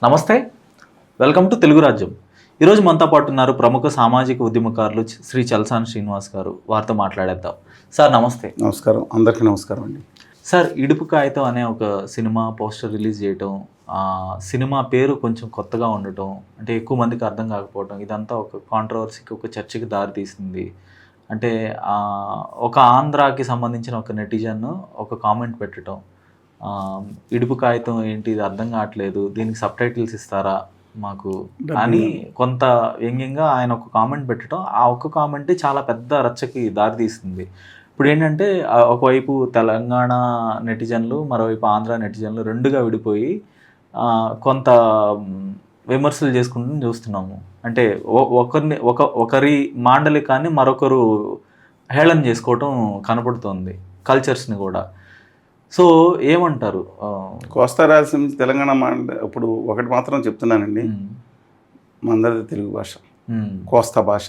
నమస్తే, welcome to Telugu రాజ్యం. ఈరోజు మనతో పాటు ఉన్నారు ప్రముఖ సామాజిక ఉద్యమకారులు శ్రీ చలసాని శ్రీనివాస్ గారు. వారితో మాట్లాడేద్దాం. సార్ నమస్తే. నమస్కారం, అందరికీ నమస్కారం అండి. సార్, ఇడుపు కాగితం అనే ఒక సినిమా పోస్టర్ రిలీజ్ చేయటం, సినిమా పేరు కొంచెం కొత్తగా ఉండటం, అంటే ఎక్కువ మందికి అర్థం కాకపోవటం, ఇదంతా ఒక కాంట్రవర్సీకి, ఒక చర్చకి దారితీసింది. అంటే ఒక ఆంధ్రాకి సంబంధించిన ఒక నెటిజన్ ఒక కామెంట్ పెట్టడం, ఇడుపు కాగితం ఏంటి, ఇది అర్థం కావట్లేదు, దీనికి సబ్ టైటిల్స్ ఇస్తారా మాకు అని కొంత వ్యంగ్యంగా ఆయన ఒక కామెంట్ పెట్టడం, ఆ ఒక్క కామెంట్ చాలా పెద్ద రచ్చకి దారితీస్తుంది. ఇప్పుడు ఏంటంటే ఒకవైపు తెలంగాణ నెటిజన్లు, మరోవైపు ఆంధ్ర నెటిజన్లు రెండుగా విడిపోయి కొంత విమర్శలు చేసుకుంటూ చూస్తున్నాము. అంటే ఒకరి మాండలికాన్ని మరొకరు హేళన చేసుకోవటం కనపడుతుంది, కల్చర్స్ని కూడా. సో ఏమంటారు? కోస్తా రాయలసీమ తెలంగాణ ఇప్పుడు ఒకటి మాత్రం చెప్తున్నానండి, మందరిది తెలుగు భాష, కోస్తా భాష,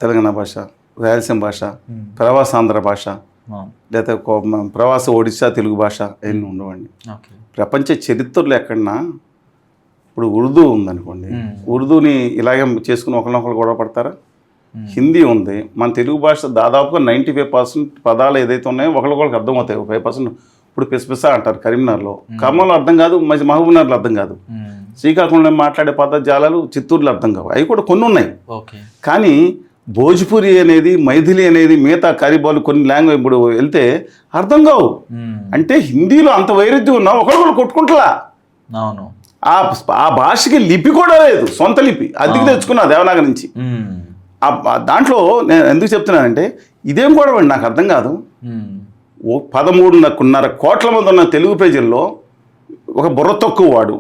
తెలంగాణ భాష, రాయలసీమ భాష, ప్రవాసాంధ్ర భాష, లేదా ప్రవాస ఒడిశా తెలుగు భాష ఎన్ని ఉండవండి. ప్రపంచ చరిత్రలో ఎక్కడన్నా ఇప్పుడు ఉర్దూ ఉందనుకోండి, ఉర్దూని ఇలాగే చేసుకుని ఒకరినొకరు గొడవ పడతారా? హిందీ ఉంది, మన తెలుగు భాష దాదాపుగా 95% పదాలు ఏదైతే ఉన్నాయో ఒకరికొకరికి అర్థమవుతాయి. 5% ఇప్పుడు పిసపిసా అంటారు కరీంనగర్లో, ఖమ్మంలో అర్థం కాదు, మహబూబ్నగర్లో అర్థం కాదు, శ్రీకాకుళంలో మాట్లాడే పదజాలాలు చిత్తూరులో అర్థం కావు, అవి కూడా కొన్ని ఉన్నాయి. కానీ భోజ్పురి అనేది, మైథిలి అనేది, మిగతా కరీబాలు కొన్ని లాంగ్వేజ్ ఇప్పుడు వెళ్తే అర్థం కావు. అంటే హిందీలో అంత వైరుధ్యం ఉన్నా ఒకరికొకరు కొట్టుకుంటలా. అవును, ఆ భాషకి లిపి కూడా లేదు, సొంత లిపి అద్దెకి తెచ్చుకున్నా దేవనాగరి నుంచి. దాంట్లో నేను ఎందుకు చెప్తున్నానంటే ఇదేం గొడవ అండి, నాకు అర్థం కాదు. 13.5 కోట్ల మంది ఉన్న తెలుగు ప్రజల్లో ఒక బుర్ర తక్కువ వాడు,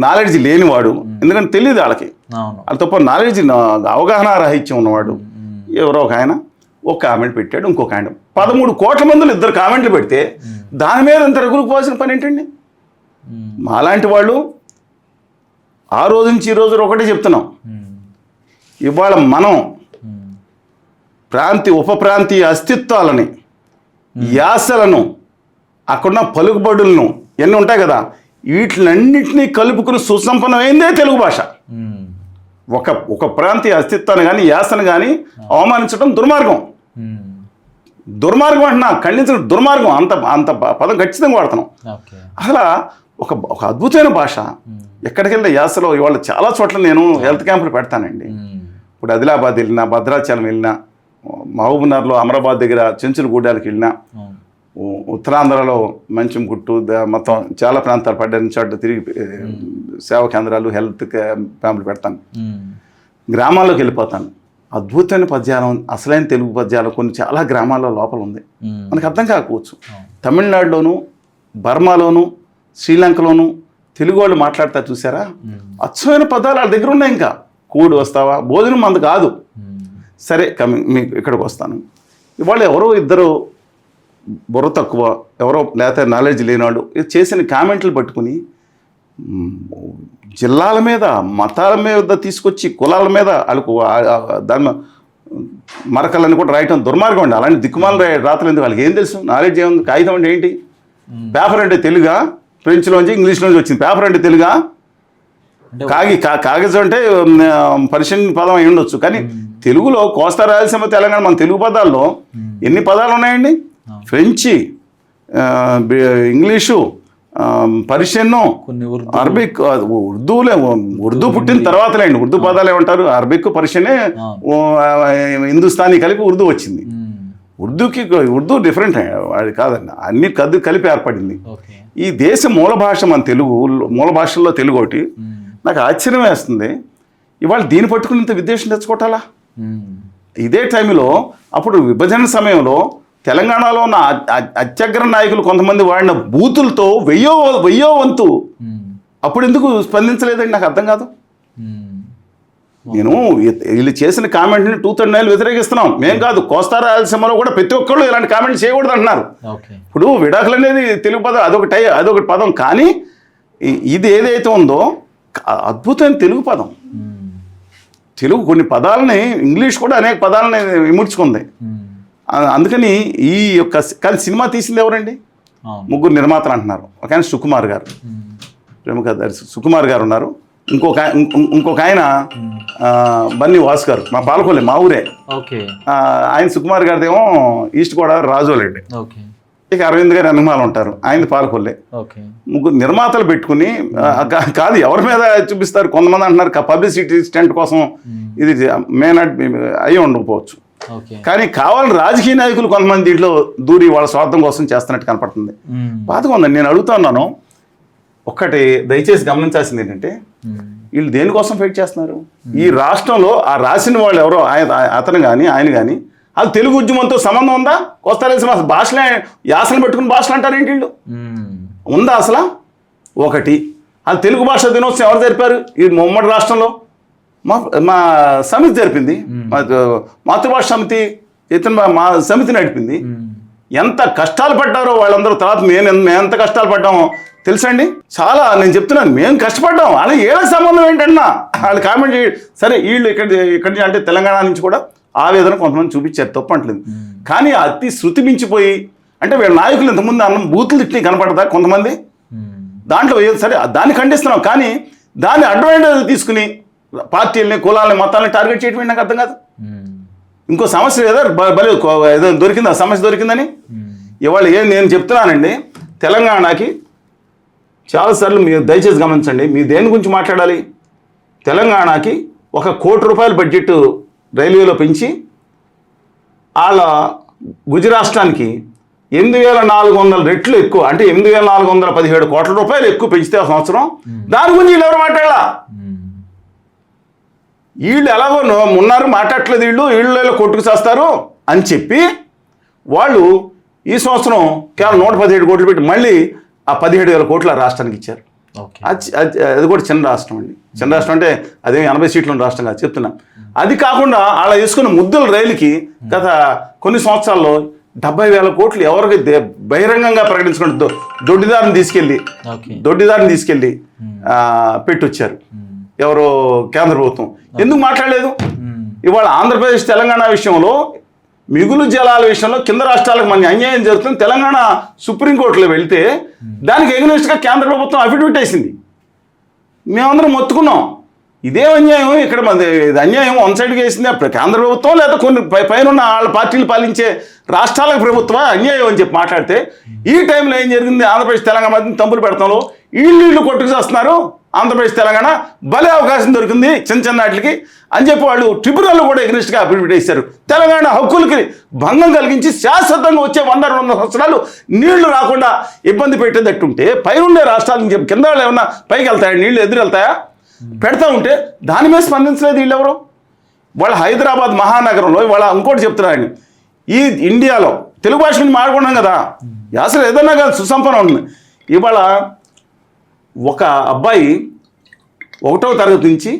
నాలెడ్జ్ లేనివాడు, ఎందుకంటే తెలియదు వాళ్ళకి, వాళ్ళ తప్ప నాలెడ్జ్ అవగాహన రాహిత్యం ఉన్నవాడు ఎవరో ఒక ఆయన ఒక కామెంట్ పెట్టాడు, ఇంకొక ఆయన 13 కోట్ల మందిలో 2 కామెంట్లు పెడితే దాని మీద ఇంత రగులుకు పోవాల్సిన పని ఏంటండి? మాలాంటి వాళ్ళు ఆ రోజు నుంచి ఈ రోజు ఒకటే చెప్తున్నాం, ఇవాళ మనం ఉప ప్రాంతీయ అస్తిత్వాలని, యాసలను, అక్కడున్న పలుకుబడులను ఎన్ని ఉంటాయి కదా, వీటిలన్నింటినీ కలుపుకుని సుసంపన్నమైందే తెలుగు భాష. ఒక ప్రాంతీయ అస్తిత్వాన్ని కానీ యాసను కానీ అవమానించడం దుర్మార్గం. దుర్మార్గం అంటున్నా, ఖండించడం దుర్మార్గం. అంత పదం ఖచ్చితంగా వాడుతున్నాం. అసలు ఒక అద్భుతమైన భాష. ఎక్కడికి వెళ్ళిన యాసలో ఇవాళ చాలా చోట్ల నేను హెల్త్ క్యాంపులు పెడతానండి. ఇప్పుడు ఆదిలాబాద్ వెళ్ళినా, భద్రాచలం వెళ్ళినా, మహబూబ్నగర్లో అమరాబాద్ దగ్గర చెంచులగూడెలకు వెళ్ళినా, ఉత్తరాంధ్రలో మంచంగుట్టు, మొత్తం చాలా ప్రాంతాలు పడ్డని చోట తిరిగి సేవా కేంద్రాలు, హెల్త్ క్యాంపులు పెడతాను. గ్రామాల్లోకి వెళ్ళిపోతాను. అద్భుతమైన పద్యాలం, అసలైన తెలుగు పద్యాలు కొన్ని చాలా గ్రామాల్లో లోపల ఉంది, మనకు అర్థం కాకపోవచ్చు. తమిళనాడులోను, బర్మాలోను, శ్రీలంకలోను తెలుగు వాళ్ళు మాట్లాడతారు చూసారా, అచ్చమైన పదాలు వాళ్ళ దగ్గర ఉన్నాయి. ఇంకా కూడి వస్తావా, భోజనం మంది కాదు. సరే, మీకు ఇక్కడికి వస్తాను. ఇవాళ ఎవరో ఇద్దరు బుర్ర తక్కువ, ఎవరో లేకపోతే నాలెడ్జ్ లేనివాళ్ళు చేసిన కామెంట్లు పట్టుకుని జిల్లాల మీద, మతాల మీద తీసుకొచ్చి, కులాల మీద వాళ్ళకు దాని మరకలని కూడా రాయటం దుర్మార్గం అండి. అలాంటి దిక్కుమాల రాతలు ఎందుకు? వాళ్ళకి ఏం తెలుసు? నాలెడ్జ్ ఏముంది? కాగితం అంటే ఏంటి? పేపర్ అంటే తెలుగా? ఫ్రెంచ్లోంచి ఇంగ్లీష్లోంచి వచ్చింది. పేపర్ అంటే తెలుగా? కాగితం అంటే పర్షియన్ పదం అయి ఉండొచ్చు, కానీ తెలుగులో కోస్తా రాయలసీమ తెలంగాణ మన తెలుగు పదాల్లో ఎన్ని పదాలు ఉన్నాయండి? ఫ్రెంచి, ఇంగ్లీషు, పర్షియన్, అరబిక్, ఉర్దూ పుట్టిన తర్వాతలేండి. ఉర్దూ పదాలు ఏమంటారు? అరబిక్, పర్షియనే, హిందుస్థానీ కలిపి ఉర్దూ వచ్చింది. ఉర్దూ డిఫరెంట్ అది కాదండి, అన్ని కలిపి ఏర్పడింది. ఈ దేశ మూల భాష మన తెలుగు, మూల భాషల్లో తెలుగు ఒకటి. నాకు ఆశ్చర్యం వేస్తుంది, ఇవాళ దీన్ని పట్టుకుని ఇంత విద్వేషం తెచ్చుకోవటాలా? ఇదే టైంలో అప్పుడు విభజన సమయంలో తెలంగాణలో ఉన్న అత్యగ్ర నాయకులు కొంతమంది వాడిన బూతులతో వెయ్యో వంతు అప్పుడు ఎందుకు స్పందించలేదండి? నాకు అర్థం కాదు. నేను వీళ్ళు చేసిన కామెంట్ని 239 వ్యతిరేకిస్తున్నాం, మేం కాదు. కోస్తా రాయలసీమలో కూడా ప్రతి ఒక్కళ్ళు ఇలాంటి కామెంట్ చేయకూడదు అంటున్నారు. ఇప్పుడు విడాకులు అనేది తెలుగు పదం, అదొకటి పదం, కానీ ఇది ఏదైతే ఉందో అద్భుతమైన తెలుగు పదం. తెలుగు కొన్ని పదాలని, ఇంగ్లీష్ కూడా అనేక పదాలని విమర్చుకుంది. అందుకని ఈ యొక్క కానీ సినిమా తీసింది ఎవరండి? ముగ్గురు నిర్మాతలు అంటున్నారు. ఒక ఆయన సుకుమార్ గారు, ప్రముఖ దర్శకుడు సుకుమార్ గారు ఉన్నారు. ఇంకొక ఆయన బన్నీ వాసు గారు, మా పాలకొల్లి, మా ఊరే. ఓకే. ఆయన సుకుమార్ గారిదేమో ఈస్ట్ గోదావరి రాజోలండి. ఓకే. ఇక అరవింద్ గారు అన్నమాలు ఉంటారు, ఆయన పాలకొల్లి. ఓకే. ముగ్గురు నిర్మాతలు పెట్టుకుని కాదు ఎవరి మీద చూపిస్తారు. కొంతమంది అంటున్నారు పబ్లిసిటీ స్టంట్ కోసం ఇది మే నాట్ అయ్యి ఉండకపోవచ్చు, కానీ కావాలని రాజకీయ నాయకులు కొంతమంది దీంట్లో దూరి వాళ్ళ స్వార్థం కోసం చేస్తున్నట్టు కనపడుతుంది. బాధగా ఉందండి. నేను అడుగుతున్నాను, ఒక్కటి దయచేసి గమనించాల్సింది ఏంటంటే, వీళ్ళు దేనికోసం ఫైట్ చేస్తున్నారు? ఈ రాష్ట్రంలో ఆ రాసిన వాళ్ళు ఎవరో అతను కానీ ఆయన కానీ అది తెలుగు ఉద్యమంతో సంబంధం ఉందా? కోస్తాలేసి భాషలే యాసలు పెట్టుకుని భాషలు అంటారు ఏంటి వీళ్ళు? ఉందా అసలు? ఒకటి, అది తెలుగు భాష దినోత్సవం ఎవరు జరిపారు? ఈ ఉమ్మడి రాష్ట్రంలో మా సమితి జరిపింది, మాతృభాష సమితి మా సమితి నడిపింది. ఎంత కష్టాలు పడ్డారో వాళ్ళందరూ. తర్వాత మేము ఎంత కష్టాలు పడ్డామో తెలుసండి. చాలా నేను చెప్తున్నాను, మేము కష్టపడ్డాం. అలా ఏళ్ళకి సంబంధం ఏంటన్నా వాళ్ళు కామెంట్ సరే వీళ్ళు ఇక్కడి అంటే తెలంగాణ నుంచి కూడా ఆవేదన కొంతమంది చూపించారు, తప్పు అంటలేదు. కానీ అతి శృతి మించిపోయి అంటే వీళ్ళ నాయకులు ఇంతకుముందు అన్నం బూతులు తిట్టి కనపడదా కొంతమంది దాంట్లో. సరే దాన్ని ఖండిస్తున్నాం, కానీ దాన్ని అడ్వాంటేజ్ తీసుకుని పార్టీలని కులాలని మతాలని టార్గెట్ చేయడం నాకు అర్థం కాదు. ఇంకో సమస్య ఏదో ఏదో దొరికింది, ఆ సమస్య దొరికిందని ఇవాళ నేను చెప్తున్నానండి. తెలంగాణకి చాలాసార్లు మీరు దయచేసి గమనించండి, మీరు దేని గురించి మాట్లాడాలి? తెలంగాణకి 1 కోటి రూపాయల బడ్జెట్ రైల్వేలో పెంచి వాళ్ళ గుజరాష్ట్రానికి 8,400 రెట్లు ఎక్కువ, అంటే 8,417 కోట్ల రూపాయలు ఎక్కువ పెంచితే ఆ సంవత్సరం. దాని గురించి వీళ్ళు ఎవరు మాట్లాడాల? వీళ్ళు ఎలాగో ఉన్నారు, మాట్లాడట్లేదు, వీళ్ళు కొట్టుకు చేస్తారు అని చెప్పి వాళ్ళు ఈ సంవత్సరం కేవలం 117 కోట్లు పెట్టి మళ్ళీ ఆ 17,000 కోట్ల రాష్ట్రానికి ఇచ్చారు. అది కూడా చిన్న రాష్ట్రం అండి. చిన్న రాష్ట్రం అంటే అదే 80 సీట్లు ఉన్న రాష్ట్రం కాదు చెప్తున్నా. అది కాకుండా అలా వేసుకున్న ముద్దుల రైలుకి గత కొన్ని సంవత్సరాల్లో 70,000 కోట్లు ఎవరికి బహిరంగంగా ప్రకటించుకుంటూ దొడ్డిదారిని తీసుకెళ్ళి పెట్టొచ్చారు ఎవరో కేంద్ర ప్రభుత్వం. ఎందుకు మాట్లాడలేదు? ఇవాళ ఆంధ్రప్రదేశ్ తెలంగాణ విషయంలో మిగులు జలాల విషయంలో కింద రాష్ట్రాలకు మన అన్యాయం జరుగుతుంది. తెలంగాణ సుప్రీంకోర్టులో వెళ్తే దానికి ఎగ్నెస్ట్గా కేంద్ర ప్రభుత్వం అఫిడవిట్ వేసింది. మేమందరం మొత్తుకున్నాం, ఇదే అన్యాయం, ఇక్కడ మన అన్యాయం వన్ సైడ్గా వేసింది కేంద్ర ప్రభుత్వం లేదా కొన్ని పైన వాళ్ళ పార్టీలు పాలించే రాష్ట్రాలకు ప్రభుత్వం అన్యాయం అని చెప్పి మాట్లాడితే, ఈ టైంలో ఏం జరిగింది? ఆంధ్రప్రదేశ్ తెలంగాణ మధ్య తంపులు పెడతాంలో వీళ్ళు కొట్టుకు చేస్తున్నారు. ఆంధ్రప్రదేశ్ తెలంగాణ భలే అవకాశం దొరికింది చిన్న వాటికి అని చెప్పి వాళ్ళు ట్రిబ్యునల్ కూడా ఎగ్నెస్ట్గా అఫిడవిట్ వేశారు. తెలంగాణ హక్కులకి భంగం కలిగించి శాశ్వతంగా వచ్చే 100-200 సంవత్సరాలు నీళ్లు రాకుండా ఇబ్బంది పెట్టేటట్టుంటే పైనుండే రాష్ట్రాలను చెప్పి కింద వాళ్ళు ఏమన్నా పైకి వెళ్తాయా? నీళ్లు ఎదురు వెళ్తాయా? పెడతా ఉంటే దాని మీద స్పందించలేదు వీళ్ళెవరు? వాళ్ళ హైదరాబాద్ మహానగరంలో వాళ్ళ ఇంకోటి చెప్తున్నారని, ఈ ఇండియాలో తెలుగు భాష గురించి మాట్లాడుకున్నాం కదా, అసలు ఏదన్నా కానీ సుసంపన్నం ఉంటుంది. ఇవాళ ఒక అబ్బాయి 1వ తరగతి నుంచి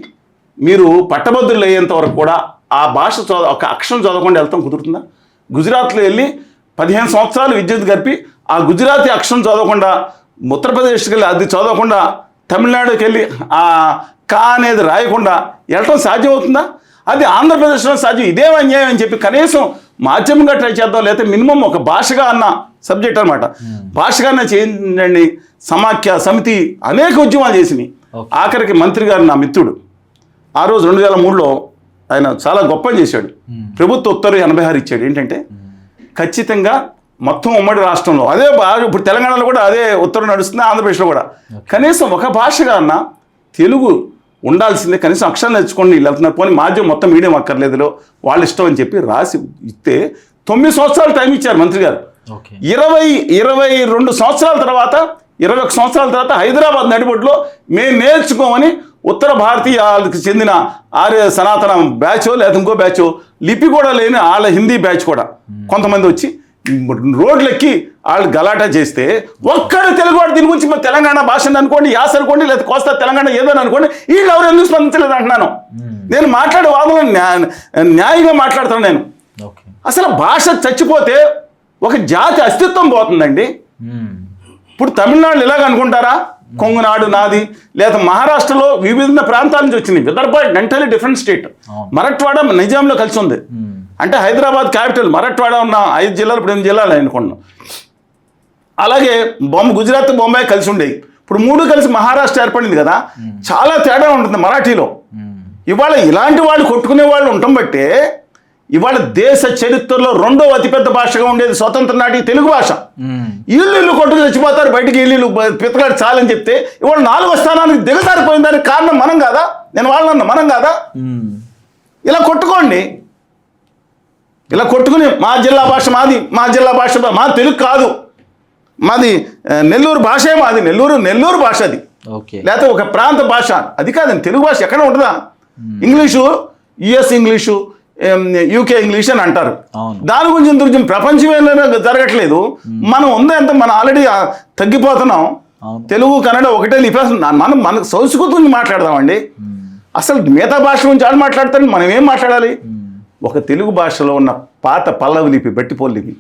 మీరు పట్టభద్రులు అయ్యేంత వరకు కూడా ఆ భాష ఒక అక్షరం చదవకుండా వెళ్తాం కుదురుతుందా? గుజరాత్లో వెళ్ళి 15 సంవత్సరాలు విద్యుత్ గడిపి ఆ గుజరాతీ అక్షరం చదవకుండా, ఉత్తరప్రదేశ్కి వెళ్ళి అది చదవకుండా, తమిళనాడుకి వెళ్ళి ఆ కా అనేది రాయకుండా వెళ్ళటం సాధ్యమవుతుందా? అది ఆంధ్రప్రదేశ్లో సాధ్యం. ఇదే అన్యాయం అని చెప్పి కనీసం మాధ్యమంగా ట్రై చేద్దాం, లేకపోతే మినిమం ఒక భాషగా అన్న సబ్జెక్ట్ అనమాట, భాషగా చేయండి. సమాఖ్య సమితి అనేక ఉద్యమాలు చేసినాయి. ఆఖరికి మంత్రి గారు నా మిత్రుడు ఆ రోజు 2003లో ఆయన చాలా గొప్ప చేశాడు. ప్రభుత్వ ఉత్తర్వు 86 ఇచ్చాడు. ఏంటంటే ఖచ్చితంగా మొత్తం ఉమ్మడి రాష్ట్రంలో అదే ఇప్పుడు తెలంగాణలో కూడా అదే ఉత్తర్వు నడుస్తుంది, ఆంధ్రప్రదేశ్లో కూడా కనీసం ఒక భాషగా అన్న తెలుగు ఉండాల్సిందే. కనీసం అక్షరాలు నేర్చుకోండి వీళ్ళు వెళ్తున్నారు, పోనీ మాధ్యమం మొత్తం మీడియం అక్కర్లేదులో వాళ్ళ ఇష్టం అని చెప్పి రాసి ఇస్తే 9 సంవత్సరాలు టైం ఇచ్చారు మంత్రి గారు. 22 సంవత్సరాల తర్వాత 21 సంవత్సరాల తర్వాత హైదరాబాద్ నడిబొడ్లో మేము నేర్చుకోమని ఉత్తర భారతీయాలకు చెందిన ఆర్య సనాతన బ్యాచో లేదా ఇంకో బ్యాచో లిపి కూడా లేని వాళ్ళ హిందీ బ్యాచ్ కూడా కొంతమంది వచ్చి రోడ్లెక్కి వాళ్ళు గలాటా చేస్తే ఒక్కడు తెలుగువాడు దీని గురించి మరి తెలంగాణ భాషను అనుకోండి, యాస అనుకోండి, లేదా కోస్తా తెలంగాణ ఏదో అనుకోండి, వీళ్ళు ఎవరు ఎందుకు స్పందించలేదు అంటున్నాను. నేను మాట్లాడే వాదన న్యాయంగా మాట్లాడుతాను నేను. అసలు భాష చచ్చిపోతే ఒక జాతి అస్తిత్వం పోతుందండి. ఇప్పుడు తమిళనాడు ఇలాగ అనుకుంటారా? కొంగునాడు నాది, లేదా మహారాష్ట్రలో వివిధ ప్రాంతాల నుంచి వచ్చినాయి. Vidarbha entirely different state. Marathwada నిజాంలో కలిసి ఉంది. అంటే హైదరాబాద్ క్యాపిటల్ మరాఠ్వాడ ఉన్న 5 జిల్లాలు ఇప్పుడు 8 జిల్లాలు అనుకున్నాం. అలాగే గుజరాత్ బొంబాయి కలిసి ఉండేవి. ఇప్పుడు మూడు కలిసి మహారాష్ట్ర ఏర్పడింది కదా, చాలా తేడా ఉంటుంది మరాఠీలో. ఇవాళ ఇలాంటి వాళ్ళు కొట్టుకునే వాళ్ళు ఉండటం బట్టే ఇవాళ దేశ చరిత్రలో రెండో అతిపెద్ద భాషగా ఉండేది స్వతంత్ర నాటి తెలుగు భాష. ఇల్లు కొట్టుకు చచ్చిపోతారు, బయటికి ఇల్లు పితకాడు చాలని చెప్తే ఇవాళ 4వ స్థానానికి దిగజారిపోయిన దానికి కారణం మనం కాదా? నేను వాళ్ళన్నా మనం కాదా? ఇలా కొట్టుకోండి, ఇలా కొట్టుకుని మా జిల్లా భాష మాది, మా జిల్లా భాష మా తెలుగు కాదు, మాది నెల్లూరు భాషే, మాది నెల్లూరు భాష అది, లేకపోతే ఒక ప్రాంత భాష అది కాదండి. తెలుగు భాష ఎక్కడ ఉంటుందా? English, US English, UK English అని అంటారు. దాని గురించి ప్రపంచమే జరగట్లేదు. మనం ఉందంత మనం ఆల్రెడీ తగ్గిపోతున్నాం. తెలుగు కన్నడ ఒకటే లిపేస్తున్నాం. మన సంస్కృతి గురించి మాట్లాడదామండి. అసలు మిగతా భాష గురించి ఆడ మాట్లాడతారు, మనం ఏం మాట్లాడాలి? ఒక తెలుగు భాషలో ఉన్న పాత పల్లవి లిపి, బట్టిపోలు లిపి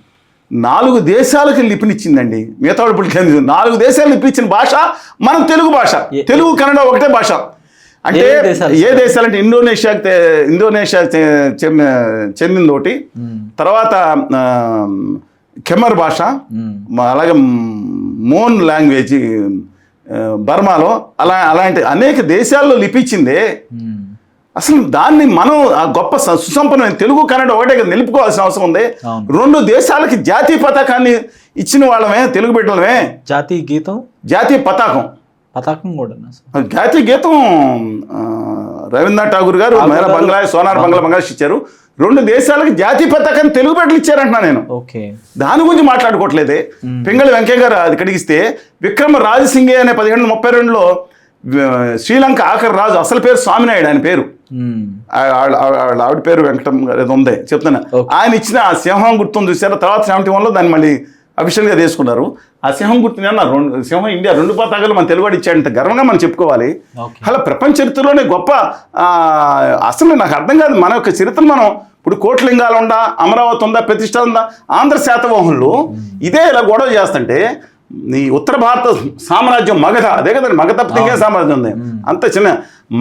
4 దేశాలకి లిపినిచ్చిందండి. మిగతా ఇప్పుడు 4 దేశాలు లిపినిచ్చిన భాష మన తెలుగు భాష. తెలుగు కన్నడ ఒకటే భాష. అంటే ఏ దేశాలంటే ఇండోనేషియా చెందింది ఒకటి, తర్వాత కెమర్ భాష, అలాగే మోన్ లాంగ్వేజ్ బర్మాలో, అలాంటి అనేక దేశాల్లో లిపించిందే. అసలు దాన్ని మనం ఆ గొప్ప సుసంపన్నమైన తెలుగు కన్నడ ఒకటే నిలుపుకోవాల్సిన అవసరం ఉంది. 2 దేశాలకి జాతీయ పతాకాన్ని ఇచ్చిన వాళ్ళమే తెలుగు బిడ్డలమే. జాతీయ పతాకం కూడా జాతీయ గీతం రవీంద్రనాథ్ ఠాగూర్ గారు మేరా బంగ్లా, సోనార్ బంగ్లా బంగ్లాదేశ్ ఇచ్చారు. 2 దేశాలకి జాతీయ పతాకాన్ని తెలుగు బిడ్డలు ఇచ్చారంటున్నా నేను. దాని గురించి మాట్లాడుకోవట్లేదే. పింగళి వెంకయ్య గారు అది కడిగిస్తే విక్రమ రాజసింగే అనే 1732లో శ్రీలంక ఆఖరి రాజు, అసలు పేరు స్వామినాయుడు ఆయన పేరు, ఆవిడ పేరు వెంకటం గారు ఏదో ఉంది చెప్తున్నా. ఆయన ఇచ్చిన ఆ సింహం గుర్తుని చూసారు. తర్వాత 71లో దాన్ని మళ్ళీ అఫీషియల్గా తీసుకున్నారు. ఆ సింహం గుర్తుని సింహం ఇండియా 2 పతాకాలు మన తెలుగువాడు ఇచ్చాడంటే గర్వంగా మనం చెప్పుకోవాలి. అలా ప్రపంచ చరిత్రలోనే గొప్ప. అసలు నాకు అర్థం కాదు మన యొక్క చరిత్ర. మనం ఇప్పుడు కోట్లింగాలు ఉందా, అమరావతి ఉందా, ప్రతిష్ట ఉందా, ఆంధ్ర శాతవాహనులు ఇదే ఇలా గొడవ చేస్తుంటే ఈ ఉత్తర భారత సామ్రాజ్యం మగధ, అదే కదండి మగధ తప్పితే ఇంకే సామ్రాజ్యం ఉంది. అంత చిన్న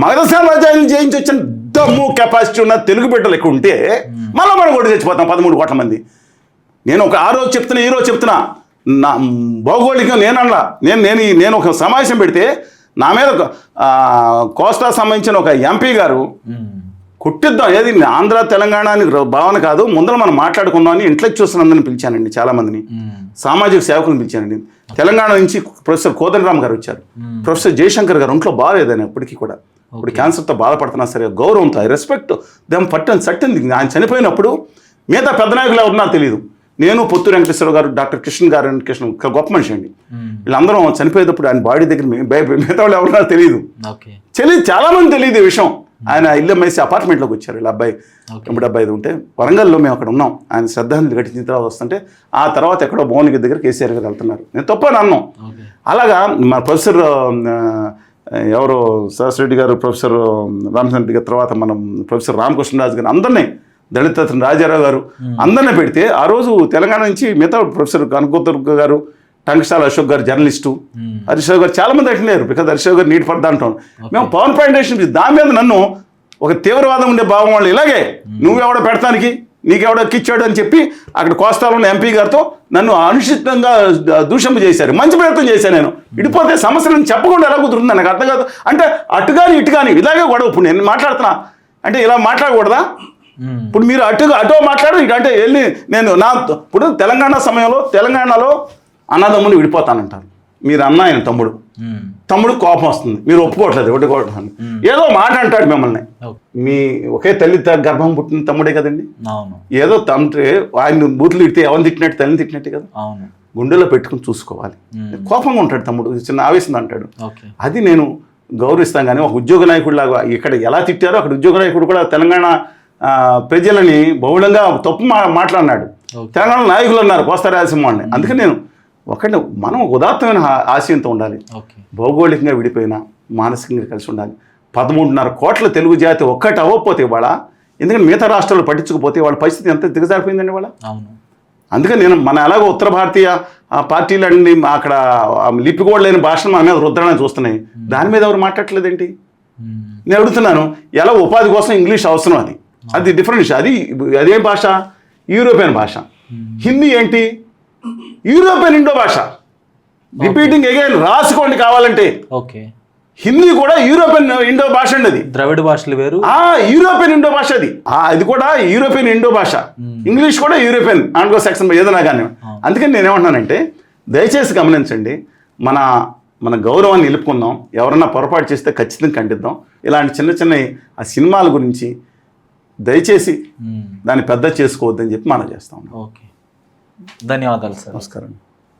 మగధ సామ్రాజ్యాన్ని జయించి వచ్చిన దమ్ము కెపాసిటీ ఉన్న తెలుగు బిడ్డలు ఎక్కువ ఉంటే మళ్ళీ మనం కూడా చచ్చిపోతాం 13 కోట్ల మంది. నేను ఒక ఆ రోజు చెప్తున్నా, ఈ రోజు చెప్తున్నా, నా భౌగోళికం నేనలా నేను ఒక సమావేశం పెడితే నా మీద కోస్తా సంబంధించిన ఒక ఎంపీ గారు కుట్టిద్దాం, ఏది ఆంధ్ర తెలంగాణ అని భావన కాదు, ముందర మనం మాట్లాడుకుందాం అని ఇంటలెక్చువల్స్ అందరిని పిలిచానండి, చాలామందిని సామాజిక సేవకులను పిలిచానండి. తెలంగాణ నుంచి ప్రొఫెసర్ కోదండరామ్ గారు వచ్చారు, ప్రొఫెసర్ జయశంకర్ గారు. ఒంట్లో బాగాలేదని ఎప్పటికీ కూడా, ఇప్పుడు క్యాన్సర్తో బాధపడుతున్నా సరే గౌరవంతో ఐ రెస్పెక్ట్ దెమ్ సట్టింది. ఆయన చనిపోయినప్పుడు మిగతా పెద్ద నాయకులు ఎవరున్నా తెలియదు. నేను పొత్తూరు వెంకటేశ్వర గారు, డాక్టర్ కృష్ణ గారు, గొప్ప మనిషి అండి. వీళ్ళందరం చనిపోయేటప్పుడు ఆయన బాడీ దగ్గర మిగతా వాళ్ళు ఎవరున్నా తెలియదు, చాలామంది తెలియదు ఈ విషయం. ఆయన ఇల్లు అమ్మేసి అపార్ట్మెంట్లోకి వచ్చారు. వీళ్ళ అబ్బాయి ఇప్పుడు అబ్బాయి ఉంటే వరంగల్లో మేము అక్కడ ఉన్నాం. ఆయన శ్రద్ధాంజలి ఘటించిన తర్వాత వస్తుంటే ఆ తర్వాత ఎక్కడో భువనగిరి దగ్గర కేసీఆర్ గారు వెళ్తున్నారు. నేను తప్పని అన్నాం. అలాగా మన ప్రొఫెసర్ ఎవరు సరస్వరెడ్డి గారు, ప్రొఫెసర్ రామచంద్ర గారి తర్వాత మనం ప్రొఫెసర్ రామకృష్ణరాజు గారు, అందరినీ దళిత రాజారావు గారు అందరినీ పెడితే ఆ రోజు తెలంగాణ నుంచి మిగతా ప్రొఫెసర్ కనకోదుర్గ గారు, టంకశాల అశోక్ గారు జర్నలిస్టు, హరీశ్రావు గారు చాలామంది అట్లేరు. బికాజ్ హరీశ్రావు గారు నీట్ ఫర్ దాంట్లో మేము పవన్ ఫౌండేషన్ దాని మీద నన్ను ఒక తీవ్రవాదం ఉండే భావం వాళ్ళు ఇలాగే నువ్వెవడో పెడతానికి నీకెవడో ఎక్కిచ్చాడు అని చెప్పి అక్కడ కోస్తాలో ఉన్న ఎంపీ గారితో నన్ను అనుచితంగా దూషణ చేశారు. మంచి ప్రయత్నం చేశాను నేను. ఇడిపోతే సమస్యలను చెప్పకుండా ఎలా కుదురుతుంది నాకు అర్థం కాదు. అంటే అటు కానీ ఇటు కానీ ఇలాగే గొడవ. ఇప్పుడు నేను మాట్లాడుతున్నా అంటే ఇలా మాట్లాడకూడదా? ఇప్పుడు మీరు అటో మాట్లాడు, ఇటు అంటే వెళ్ళి నేను ఇప్పుడు తెలంగాణ సమయంలో తెలంగాణలో అన్నదమ్ములు విడిపోతానంటారు. మీరు అన్న ఆయన తమ్ముడు కోపం వస్తుంది, మీరు ఒప్పుకోవట్లేదు, ఒప్పుకోవట్లేదు, ఏదో మాట అంటాడు మిమ్మల్ని. మీ ఒకే తల్లి గర్భం పుట్టిన తమ్ముడే కదండి. ఏదో తండ్రి ఆయన బూతులు ఇడితే ఎవరిని తిట్టినట్టు తల్లిని తిట్టినట్టే కదా. గుండెలో పెట్టుకుని చూసుకోవాలి. కోపంగా ఉంటాడు తమ్ముడు, చిన్న ఆవేశం అంటాడు. అది నేను గౌరవిస్తాను. కానీ ఒక ఉద్యోగ నాయకుడు లాగా ఇక్కడ ఎలా తిట్టారో అక్కడ ఉద్యోగ నాయకుడు కూడా తెలంగాణ ప్రజలని బహుళంగా తప్పు మాట్లాడినాడు. తెలంగాణ నాయకులు అన్నారు కోస్తా రాయలసీమ వాళ్ళని. అందుకని నేను ఒకటి మనం ఉదాత్తమైన ఆశయంతో ఉండాలి. భౌగోళికంగా విడిపోయినా మానసికంగా కలిసి ఉండాలి. 13.5 కోట్ల తెలుగు జాతి ఒక్కటి అవ్వకపోతే ఇవాళ, ఎందుకంటే మిగతా రాష్ట్రాలు పట్టించుకుపోతే వాళ్ళ పరిస్థితి ఎంత దిగజారిపోయిందండి ఇవాళ. అందుకని నేను మన ఎలాగో ఉత్తర భారతీయ పార్టీలన్నీ అక్కడ లిపి కూడా లేని భాషను మన మీద రుద్రాలని చూస్తున్నాయి. దాని మీద ఎవరు మాట్లాడట్లేదేంటి? నేను అడుగుతున్నాను. ఎలా ఉపాధి కోసం ఇంగ్లీష్ అవసరం, అది డిఫరెంట్ విషయం. అదేం భాష? యూరోపియన్ భాష. హిందీ ఏంటి? యూరోపియన్ ఇండో భాష. రిపీటింగ్ అగైన్ రాసుకోండి కావాలంటే. ఓకే. హిందీ కూడా యూరోపియన్ ఇండో భాష అండి అది. ద్రవిడ భాషలు వేరు, యూరోపియన్ ఇండో భాష అది. అది కూడా యూరోపియన్ ఇండో భాష. ఇంగ్లీష్ కూడా యూరోపియన్ ఆంగ్లో సెక్షన్ ఏదైనా కానీ. అందుకని నేనేమంటున్నానంటే దయచేసి గమనించండి, మన గౌరవాన్ని నిలుపుకుందాం. ఎవరన్నా పొరపాటు చేస్తే ఖచ్చితంగా ఖండిద్దాం. ఇలాంటి చిన్న చిన్న ఆ సినిమాల గురించి దయచేసి దాన్ని పెద్ద చేసుకోవద్దని చెప్పి మనం చేస్తాం. ఓకే, ధన్యవాదాలు సార్. నమస్కారం.